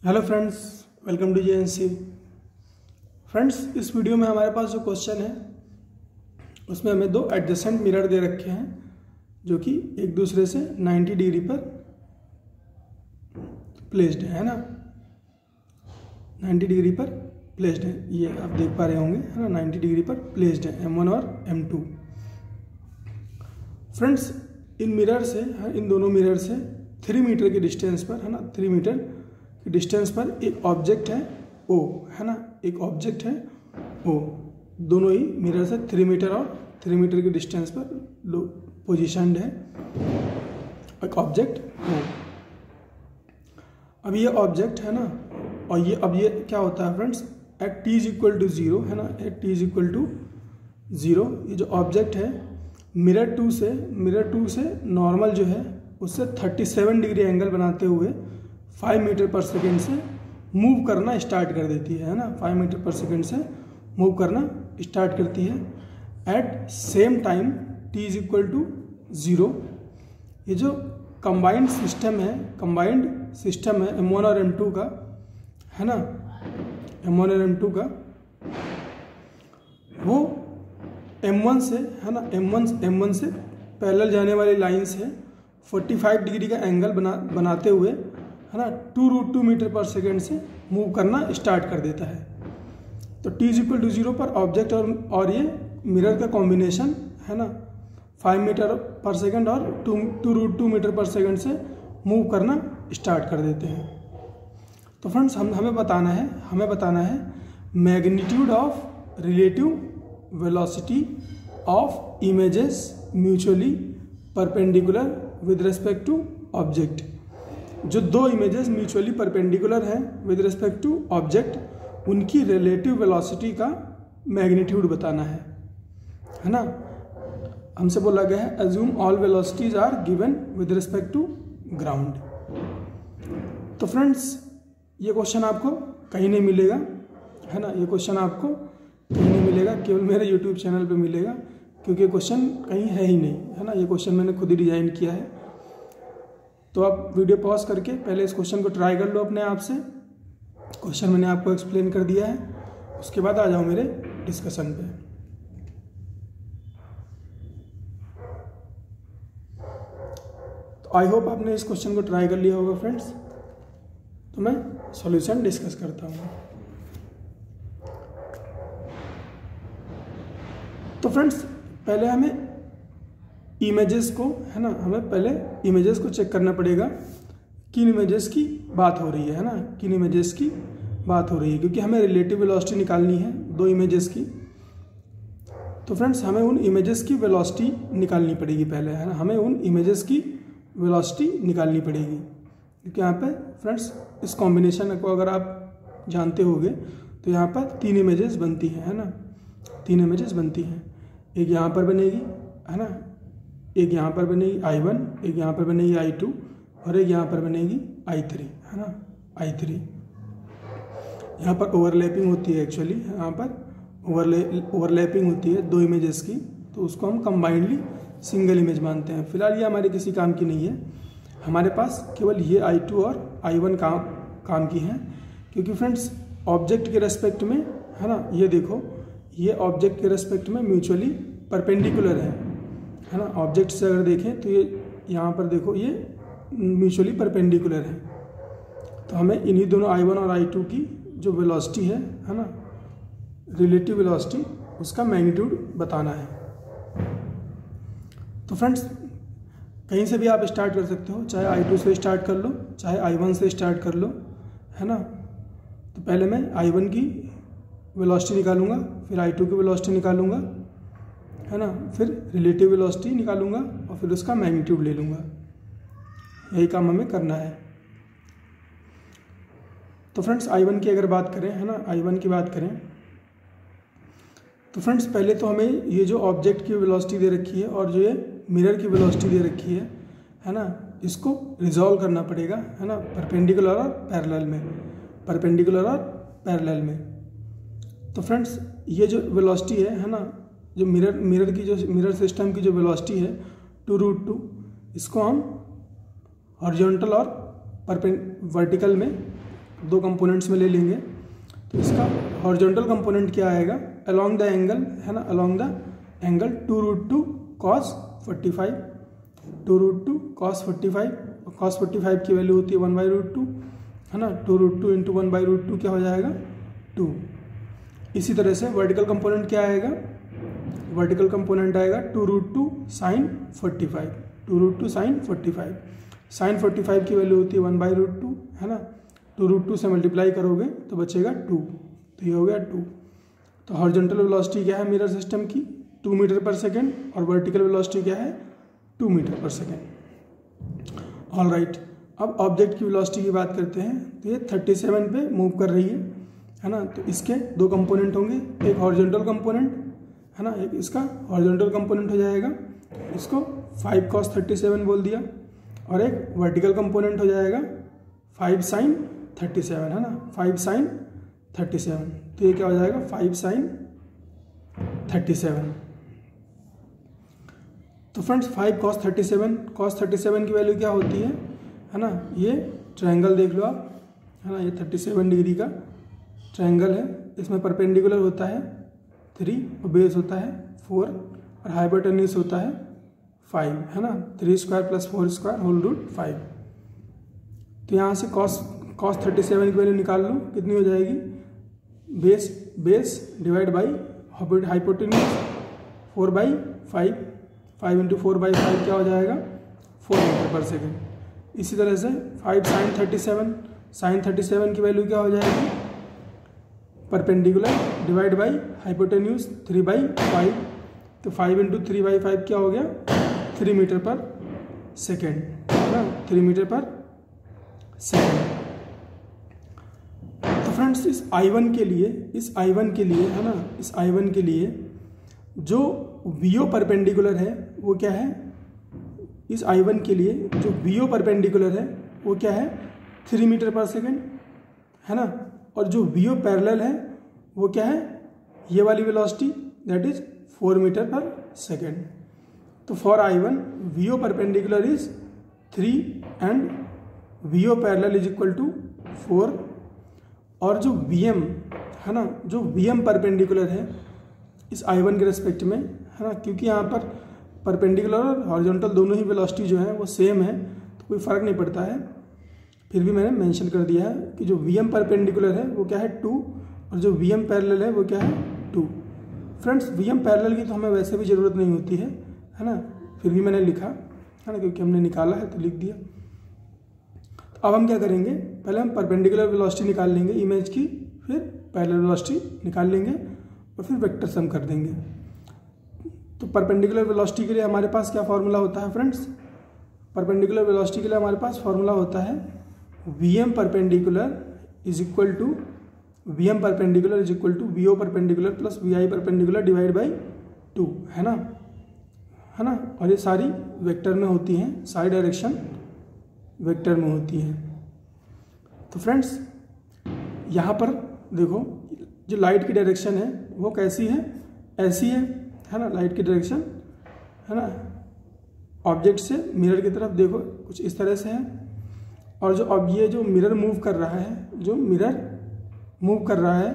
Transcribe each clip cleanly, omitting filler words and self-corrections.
Hello friends, welcome to JNC। Friends, इस video में हमारे पास जो क्वेश्चन है उसमें हमें दो एडजेसेंट मिरर दे रखे हैं जो कि एक दूसरे से 90 डिग्री पर प्लेस्ड है ना। 90 डिग्री पर प्लेस्ड है, ये आप देख पा रहे होंगे है ना। 90 डिग्री पर प्लेस्ड है M1 और M2। फ्रेंड्स, इन दोनों मिरर से 3 मीटर की डिस्टेंस पर है ना, 3 मीटर की डिस्टेंस पर एक ऑब्जेक्ट है O है ना। एक ऑब्जेक्ट है O, दोनों ही मिरर से 3 मीटर और 3 मीटर की डिस्टेंस पर पोजिशनड है एक ऑब्जेक्ट O। अब ये ऑब्जेक्ट है ना, और अब ये क्या होता है friends, at t is equal to 0 है ना। At t is equal to 0 ये जो ऑब्जेक्ट है मिरर 2 से नॉर्मल जो है उससे 37 डिग्री एंगल बनाते हुए 5 मीटर पर सेकेंड से मूव करना स्टार्ट कर देती है ना। 5 मीटर पर सेकेंड से मूव करना स्टार्ट करती है at same time t is equal to 0। ये जो कंबाइंड सिस्टम है M1 और M2 का है ना, M1 और M2 का, वो M1 से है ना, M1 से पैरेलल जाने वाली लाइन से 45 डिग्री का एंगल बनाते हुए है ना 2√2 मीटर पर सेकेंड से मूव करना स्टार्ट कर देता है। तो t इज इक्वल टू 0 पर ऑब्जेक्ट और ये मिरर का कॉम्बिनेशन है ना 5 मीटर पर सेकेंड और 2√2 मीटर पर सेकेंड से मूव करना स्टार्ट कर देते हैं। तो फ्रेंड्स, हमें बताना है magnitude of relative velocity of images mutually perpendicular with respect to object. जो दो इमेजेस म्यूचुअली परपेंडिकुलर हैं विद रिस्पेक्ट टू ऑब्जेक्ट, उनकी रिलेटिव वेलोसिटी का मैग्नीट्यूड बताना है ना। हमसे बोला गया है assume all velocities are given with respect to ground. तो फ्रेंड्स, ये क्वेश्चन आपको कहीं नहीं मिलेगा है ना। ये क्वेश्चन आपको कहीं नहीं मिलेगा, केवल मेरे YouTube चैनल पे मिलेगा, क्योंकि क्वेश्चन कहीं है ही नहीं है ना। ये क्वेश्चन मैंने खुद ही डिजाइन किया है। तो आप वीडियो पॉज करके पहले इस क्वेश्चन को ट्राई कर लो अपने आप से। क्वेश्चन मैंने आपको एक्सप्लेन कर दिया है, उसके बाद आ जाओ मेरे डिस्कशन पे। तो आई होप आपने इस क्वेश्चन को ट्राई कर लिया होगा फ्रेंड्स। तो मैं सॉल्यूशन डिस्कस करता हूँ। तो फ्रेंड्स, पहले हमें इमेजेस को है ना, चेक करना पड़ेगा किन इमेजेस की बात हो रही है ना, किन इमेजेस की बात हो रही है, क्योंकि हमें रिलेटिव वेलोसिटी निकालनी है दो इमेजेस की। तो फ्रेंड्स, हमें उन इमेजेस की वेलोसिटी निकालनी पड़ेगी पहले है ना। हमें उन इमेजेस की वेलोसिटी निकालनी पड़ेगी, क्योंकि यहाँ पे फ्रेंड्स इस कॉम्बिनेशन को अगर आप जानते होंगे तो यहाँ पर 3 इमेजेस बनती है ना। 3 इमेजेस बनती हैं, एक यहाँ पर बनेगी है ना, एक यहाँ पर बनेगी I1, एक यहाँ पर बनेगी I2 और एक यहाँ पर बनेगी I3 है ना। I3 यहाँ पर ओवरलैपिंग होती है, एक्चुअली यहाँ पर ओवरलैपिंग होती है दो इमेजेस की, तो उसको हम कंबाइंडली सिंगल इमेज मानते हैं। फिलहाल ये हमारे किसी काम की नहीं है, हमारे पास केवल ये I2 और I1 काम की हैं, क्योंकि फ्रेंड्स ऑब्जेक्ट के रेस्पेक्ट में है ना, ये देखो ये ऑब्जेक्ट के रेस्पेक्ट में म्यूचुअली परपेंडिकुलर है ना। ऑब्जेक्ट से अगर देखें तो ये यहाँ पर देखो ये म्यूचुअली परपेंडिकुलर है। तो हमें इन्हीं दोनों I1 और I2 की जो वेलोसिटी है ना, रिलेटिव वेलोसिटी, उसका मैग्नीट्यूड बताना है। तो फ्रेंड्स, कहीं से भी आप स्टार्ट कर सकते हो, चाहे I2 से स्टार्ट कर लो, चाहे I1 से स्टार्ट कर लो है ना। तो पहले मैं I1 की वेलोसिटी निकालूंगा, फिर I2 की वेलोसिटी निकालूंगा है ना, फिर रिलेटिव वेलोसिटी निकालूंगा और फिर उसका मैग्नीट्यूड ले लूँगा। यही काम हमें करना है। तो फ्रेंड्स, I1 की अगर बात करें है ना, I1 की बात करें तो फ्रेंड्स पहले तो हमें ये जो ऑब्जेक्ट की वेलोसिटी दे रखी है और जो ये मिरर की वेलोसिटी दे रखी है ना, इसको रिजॉल्व करना पड़ेगा है ना, परपेंडिकुलर और पैरेलल में। तो फ्रेंड्स, ये जो वेलोसिटी है ना, जो मिरर सिस्टम की जो वेलोसिटी है 2√2, इसको हम हॉरिजॉन्टल और वर्टिकल में दो कंपोनेंट्स में ले लेंगे तो इसका हॉरिजॉन्टल कंपोनेंट क्या आएगा, अलोंग द एंगल, है ना, along the angle 2√2 cos 45, 2√2 cos 45, cos 45 की वैल्यू होती है 1/√2, है ना, 2√2 इंटू 1/√2 क्या हो जाएगा 2। इसी तरह से वर्टिकल कंपोनेंट क्या आएगा, वर्टिकल कंपोनेंट आएगा 2√2 sin 45, 2√2 sin 45, sin 45 की वैल्यू होती है 1/√2, है ना, 2√2 से मल्टीप्लाई करोगे तो बचेगा 2, तो ये हो गया 2। तो हॉरिजॉन्टल वेलोसिटी क्या है मिरर सिस्टम की 2 मीटर पर सेकेंड और वर्टिकल वेलोसिटी क्या है 2 metre per second. All right, अब ऑब्जेक्ट की वेलोसिटी की बात करते हैं। तो ये 37 पे मूव कर रही है ना, तो इसके दो कंपोनेंट होंगे, एक हॉरिजॉन्टल कंपोनेंट, है ना, एक इसका हॉरिजॉन्टल कंपोनेंट हो जाएगा, इसको 5 cos 37 बोल दिया, और एक वर्टिकल कंपोनेंट हो जाएगा 5 sin 37, है ना, 5 sin 37, तो ये क्या हो जाएगा 5 sin 37। तो फ्रेंड्स 5 cos 37 की वैल्यू क्या होती है ना, ये ट्रायंगल देख लो आप, है ना, ये 37 डिग्री का ट्रायंगल है, इसमें परपेंडिकुलर होता है 3 और बेस होता है 4 और हाइपोटेन्यूज होता है 5, है ना, 3 square plus 4 square whole root 5। तो यहाँ से cos 37 की वैल्यू निकाल लो, कितनी हो जाएगी, base divide by hypotenuse 4/5, 5 into 4/5 क्या हो जाएगा 4 मीटर पर सेकेंड। इसी तरह से 5 sin 37 की वैल्यू क्या हो जाएगी, परपेंडिकुलर डिवाइड बाई हाइपोटेन्यूज 3/5, तो 5 इंटू 3/5 क्या हो गया 3 मीटर पर सेकेंड, है ना, 3 मीटर पर सेकेंड। तो फ्रेंड्स इस I1 के लिए, है ना, इस I1 के लिए जो VO परपेंडिकुलर है वो क्या है, इस I1 के लिए जो VO परपेंडिकुलर है वो क्या है 3 मीटर पर सेकेंड, है ना, और जो VO पैरेलल है वो क्या है, ये वाली velocity that is 4 metre per second. तो for I1 VO perpendicular is 3 and VO parallel is equal to 4, और जो VM है ना, जो VM परपेंडिकुलर है इस I1 के रेस्पेक्ट में, है ना, क्योंकि यहाँ पर परपेंडिकुलर और हॉरिजॉन्टल दोनों ही वेलोसिटी जो है वो सेम है तो कोई फ़र्क नहीं पड़ता है, फिर भी मैंने मेंशन कर दिया है कि जो VM परपेंडिकुलर है वो क्या है 2 और जो VM पैरेलल है वो क्या है 2। फ्रेंड्स VM पैरेलल की तो हमें वैसे भी ज़रूरत नहीं होती है ना, फिर भी मैंने लिखा, है ना, क्योंकि हमने निकाला है तो लिख दिया। तो अब हम क्या करेंगे, पहले हम परपेंडिकुलर वेलोसिटी निकाल लेंगे इमेज की, फिर पैरेलल वेलोसिटी निकाल लेंगे और फिर वेक्टर सम कर देंगे। तो परपेंडिकुलर वेलोसिटी के लिए हमारे पास क्या फॉर्मूला होता है फ्रेंड्स, परपेंडिकुलर वेलोसिटी के लिए हमारे पास फॉर्मूला होता है VM perpendicular is equal to VO perpendicular plus VI perpendicular divide by 2, है ना, और ये सारी वेक्टर में होती हैं, सारी डायरेक्शन वेक्टर में होती हैं। तो फ्रेंड्स यहाँ पर देखो जो लाइट की डायरेक्शन है वो कैसी है, ऐसी है ना, लाइट की डायरेक्शन, है ना, ऑब्जेक्ट से मिरर की तरफ देखो कुछ इस तरह से है, और जो अब ये जो मिरर मूव कर रहा है,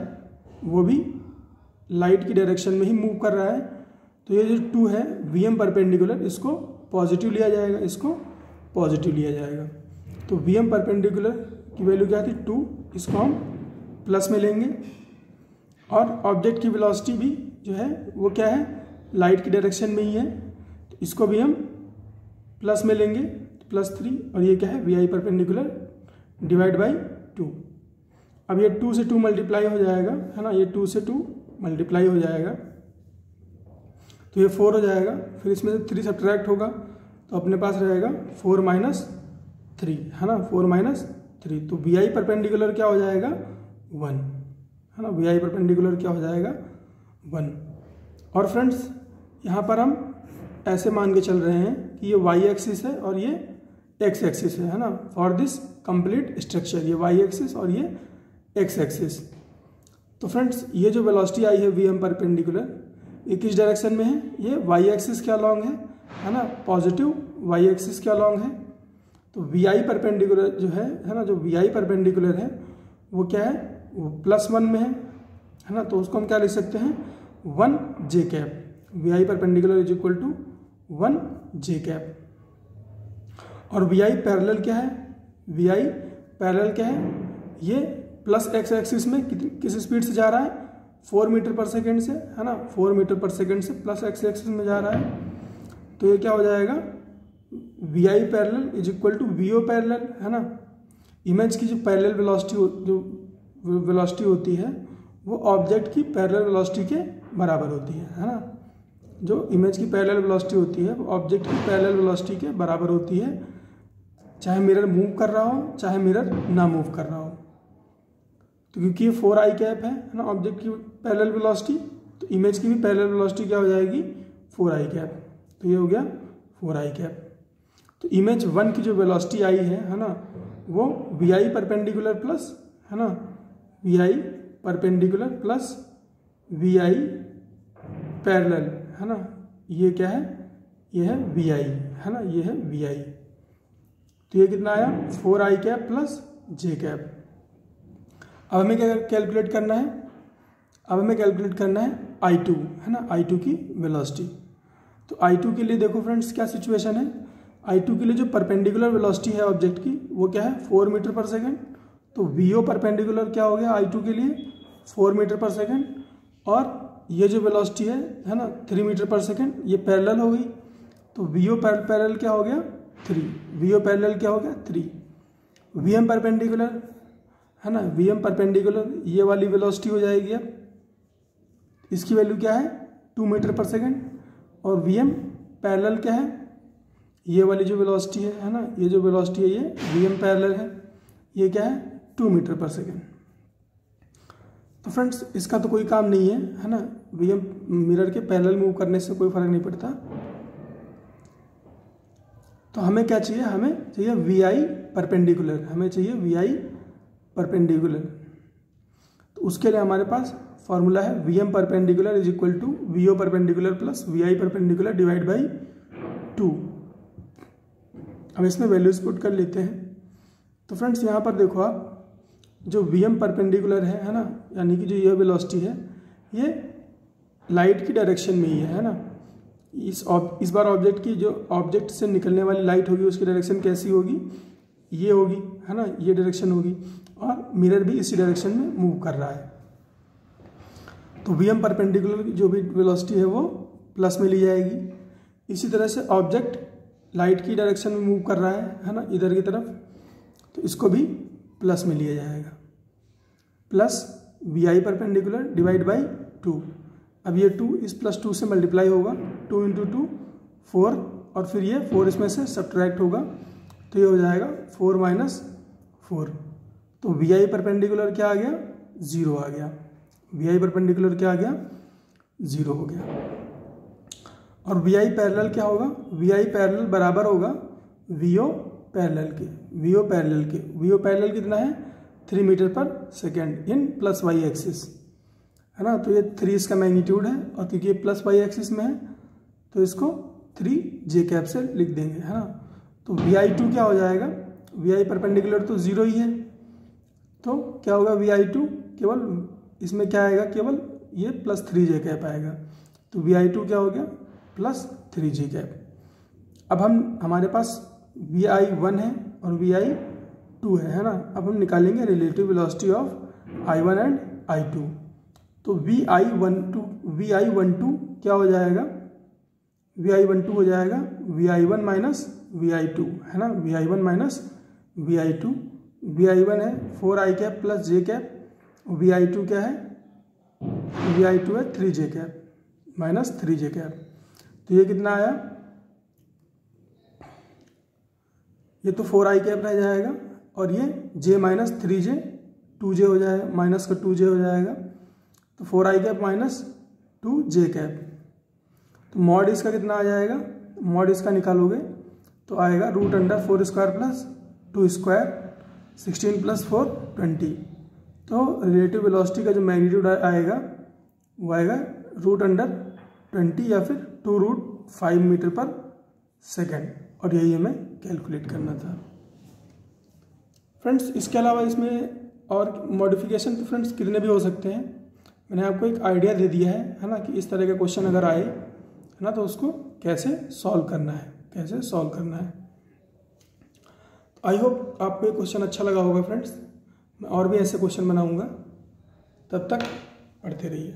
वो भी लाइट की डायरेक्शन में ही मूव कर रहा है। तो ये जो 2 है VM परपेंडिकुलर, इसको पॉजिटिव लिया जाएगा, इसको पॉजिटिव लिया जाएगा। तो VM परपेंडिकुलर की वैल्यू क्या थी 2, इसको हम प्लस में लेंगे, और ऑब्जेक्ट की वेलोसिटी भी जो है वो क्या है लाइट की डायरेक्शन में ही है, तो इसको भी हम प्लस में लेंगे, +3, और ये क्या है VI परपेंडिकुलर डिवाइड बाई 2। अब ये 2 से 2 मल्टीप्लाई हो जाएगा, है ना, ये 2 से 2 मल्टीप्लाई हो जाएगा, तो ये 4 हो जाएगा, फिर इसमें से 3 सब्ट्रैक्ट होगा तो अपने पास रहेगा 4 - 3, है ना, 4 - 3। तो VI परपेंडिकुलर क्या हो जाएगा 1, है ना, VI परपेंडिकुलर क्या हो जाएगा 1। और फ्रेंड्स यहाँ पर हम ऐसे मान के चल रहे हैं कि ये Y एक्सिस है और ये X एक्सिस है ना, फॉर दिस कंप्लीट स्ट्रक्चर, ये Y एक्सिस और ये X एक्सिस। तो फ्रेंड्स ये जो वेलोसिटी आई है VM परपेंडिकुलर, ये किस डायरेक्शन में है, ये Y एक्सिस के अलॉन्ग है ना, पॉजिटिव Y एक्सिस के अलॉन्ग है। तो VI परपेंडिकुलर जो है ना, जो VI परपेंडिकुलर है वो क्या है, वो +1 में है ना, तो उसको हम क्या लिख सकते हैं, 1 J cap. V I perpendicular is equal to 1 J cap. और वी आई पैरेलल क्या है, वी आई पैरेलल क्या है, ये प्लस एक्स एक्सिस में किस स्पीड से जा रहा है, 4 मीटर पर सेकेंड से, है ना, 4 मीटर पर सेकेंड से प्लस एक्स एक्सिस में जा रहा है। तो ये क्या हो जाएगा, V I parallel is equal to V O parallel, है ना। इमेज की जो पैरेलल वेलोसिटी होती है वो ऑब्जेक्ट की पैरेलल वेलोसिटी के बराबर होती है ना। जो इमेज की पैरेलल वेलोसिटी होती है वो ऑब्जेक्ट की पैरेलल वेलोसिटी के बराबर होती है, चाहे मिरर मूव कर रहा हो चाहे मिरर ना मूव कर रहा हो। तो क्योंकि ये 4i कैप है ना ऑब्जेक्ट की पैरेलल वेलोसिटी, तो इमेज की भी पैरेलल वेलोसिटी क्या हो जाएगी, 4i कैप। तो ये हो गया 4i कैप। तो इमेज 1 की जो वेलोसिटी आई है ना, वो वी आई परपेंडिकुलर प्लस, है ना, V I perpendicular plus V I parallel, है ना, ये क्या है, ये है वी आई, है ना, ये है वी आई। तो ये कितना आया, 4i कैप प्लस जे कैप। अब हमें क्या कैलकुलेट करना है, अब हमें कैलकुलेट करना है I2, है ना, I2 की वेलोसिटी। तो I2 के लिए देखो फ्रेंड्स क्या सिचुएशन है, I2 के लिए जो परपेंडिकुलर वेलोसिटी है ऑब्जेक्ट की वो क्या है, 4 मीटर पर सेकेंड। तो VO परपेंडिकुलर क्या हो गया I2 के लिए, 4 मीटर पर सेकेंड, और ये जो वेलोसिटी है ना 3 मीटर पर सेकेंड, ये पैरेलल हो गई। तो VO पैरेलल क्या हो गया, 3, VO पैरेलल क्या हो गया, 3। VM परपेंडिकुलर, है ना, VM परपेंडिकुलर ये वाली वेलोसिटी हो जाएगी। अब इसकी वैल्यू क्या है, 2 मीटर पर सेकेंड, और VM पैरेलल क्या है, ये वाली जो वेलोसिटी है ना, ये जो वेलोसिटी है ये VM पैरेलल है, ये क्या है, 2 मीटर पर सेकेंड। तो फ्रेंड्स इसका तो कोई काम नहीं है ना, VM मिरर के पैरेलल मूव करने से कोई फर्क नहीं पड़ता। तो हमें क्या चाहिए, हमें चाहिए VI परपेंडिकुलर, हमें चाहिए VI परपेंडिकुलर। तो उसके लिए हमारे पास फॉर्मूला है VM perpendicular is equal to VO perpendicular plus VI perpendicular divide by 2। अब इसमें वैल्यूज पुट कर लेते हैं। तो फ्रेंड्स यहाँ पर देखो आप, जो VM परपेंडिकुलर है ना, यानी कि जो ये वेलोसिटी है ये लाइट की डायरेक्शन में ही है ना। इस बार ऑब्जेक्ट की जो ऑब्जेक्ट से निकलने वाली लाइट होगी उसकी डायरेक्शन कैसी होगी, ये होगी, है ना, ये डायरेक्शन होगी, और मिरर भी इसी डायरेक्शन में मूव कर रहा है। तो VM परपेंडिकुलर की जो भी वेलोसिटी है वो प्लस में ली जाएगी। इसी तरह से ऑब्जेक्ट लाइट की डायरेक्शन में मूव कर रहा है ना, इधर की तरफ, तो इसको भी प्लस में लिया जाएगा, plus VI perpendicular divide by 2। अब ये 2 इस +2 से मल्टीप्लाई होगा, 2 × 2 4, और फिर ये 4 इसमें से सब्ट्रैक्ट होगा, तो ये हो जाएगा 4 - 4। तो VI परपेंडिकुलर क्या आ गया, 0 आ गया। VI परपेंडिकुलर क्या आ गया, 0 हो गया। और VI पैरेलल क्या होगा, VI पैरेलल बराबर होगा VO पैरेलल के, VO पैरेलल के। VO पैरेलल कितना है, 3 metre per second in plus Y axis, है ना। तो ये 3 इसका मैग्नीट्यूड है, और क्योंकि ये प्लस वाई एक्सिस में है तो इसको 3 जे कैप से लिख देंगे, है ना। तो VI2 क्या हो जाएगा, VI परपेंडिकुलर तो 0 ही है, तो क्या होगा VI2, केवल इसमें क्या आएगा, केवल ये +3 जे कैप आएगा। तो VI2 क्या हो गया, +3 जे कैप। अब हमारे पास VI1 है और VI2 है ना। अब हम निकालेंगे relative velocity of I1 and I2। तो VI12 क्या हो जाएगा, VI12 हो जाएगा VI1 माइनस VI2, है ना, VI1 माइनस VI2। VI1 है 4i कैप प्लस जे कैप, VI2 क्या है, VI2 है 3 जे कैप माइनस 3 जे कैप। तो ये कितना आया, ये तो 4i कैप रह जाएगा, और ये j माइनस 3j 2j हो जाएगा, माइनस का 2j हो जाएगा। तो 4i cap minus 2j cap. तो मॉड इसका कितना आ जाएगा, मॉड इसका निकालोगे तो आएगा √4² प्लस 2² 16 + 4 20। तो रिलेटिव वेलोसिटी का जो मैग्नीट्यूड आएगा वो आएगा √20 या फिर 2√5 मीटर पर सेकेंड, और यही हमें कैलकुलेट करना था। फ्रेंड्स इसके अलावा इसमें और मॉडिफिकेशन तो फ्रेंड्स कितने भी हो सकते हैं, मैंने आपको एक आइडिया दे दिया है ना, कि इस तरह के क्वेश्चन अगर आए है ना तो उसको कैसे सॉल्व करना है, कैसे सॉल्व करना है। आई होप आपको ये क्वेश्चन अच्छा लगा होगा फ्रेंड्स। मैं और भी ऐसे क्वेश्चन बनाऊंगा, तब तक पढ़ते रहिए।